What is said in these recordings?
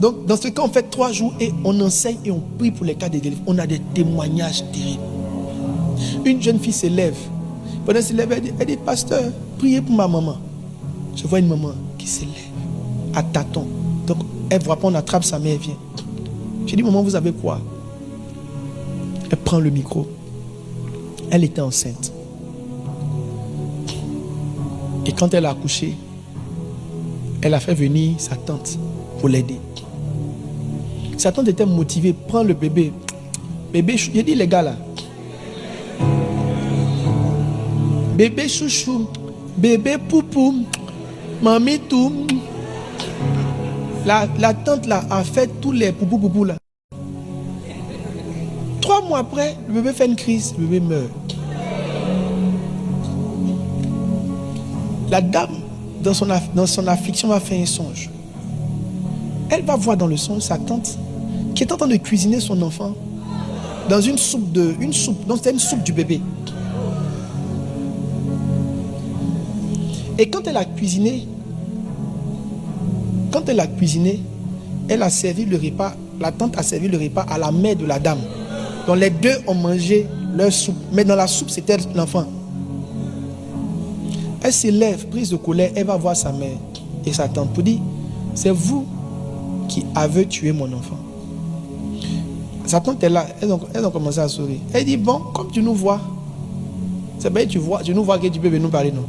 Donc, dans ce cas, on fait 3 jours et on enseigne et on prie pour les cas de délivrance. On a des témoignages terribles. Une jeune fille s'élève. Pendant qu'elle s'élève, elle dit, pasteur, priez pour ma maman. Je vois une maman qui s'élève à tâtons. Donc, elle ne voit pas, on attrape sa main, elle vient. J'ai dit, maman, vous avez quoi? Elle prend le micro. Elle était enceinte. Et quand elle a accouché, elle a fait venir sa tante pour l'aider. Sa tante était motivée, prends le bébé. Bébé, j'ai dit les gars là. Bébé chouchou, bébé poupou, mamie tout. La tante là a fait tous les poupou là. 3 mois après, le bébé fait une crise, le bébé meurt. La dame, dans son affliction, va faire un songe. Elle va voir dans le songe sa tante qui est en train de cuisiner son enfant dans une soupe, donc c'était une soupe du bébé. Et quand elle a cuisiné, elle a servi le repas, la tante a servi le repas à la mère de la dame. Donc les deux ont mangé leur soupe, mais dans la soupe c'était l'enfant. Elle s'élève, prise de colère, elle va voir sa mère et sa tante pour dire, c'est vous qui avez tué mon enfant. Sa tante est là, elles ont commencé à sourire. Elle dit, bon, comme tu nous vois, c'est bien, tu nous vois que tu peux nous parler, non?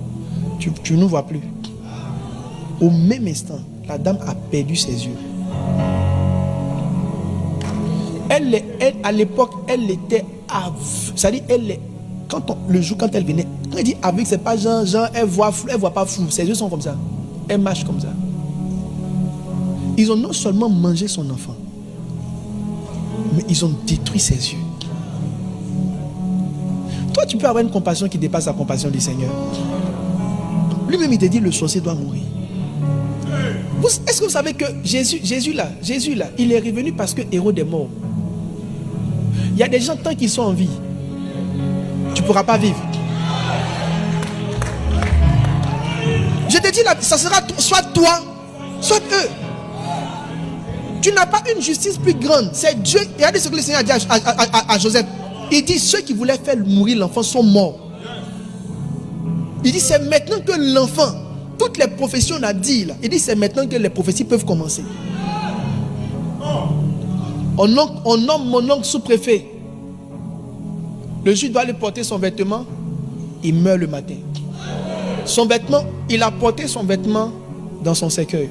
Tu ne nous vois plus. Au même instant, la dame a perdu ses yeux. Elle, à l'époque, elle était aveugle. C'est-à-dire, le jour quand elle venait, quand elle dit aveugle, c'est pas genre elle voit flou, elle voit pas flou. Ses yeux sont comme ça. Elle marche comme ça. Ils ont non seulement mangé son enfant, mais ils ont détruit ses yeux. Toi, tu peux avoir une compassion qui dépasse la compassion du Seigneur. Lui-même, il te dit, le sorcier doit mourir. Est-ce que vous savez que Jésus là, il est revenu parce que Hérode est mort. Il y a des gens, tant qu'ils sont en vie, tu ne pourras pas vivre. Je te dis là, ça sera soit toi, soit eux. Tu n'as pas une justice plus grande. C'est Dieu. Regardez ce que le Seigneur a dit à Joseph. Il dit, ceux qui voulaient faire mourir l'enfant sont morts. Il dit, c'est maintenant que l'enfant, toutes les prophéties on a dit là, il dit, c'est maintenant que les prophéties peuvent commencer. On nomme mon oncle sous-préfet. Le juge doit aller porter son vêtement. Il meurt le matin. Son vêtement, il a porté son vêtement dans son cercueil.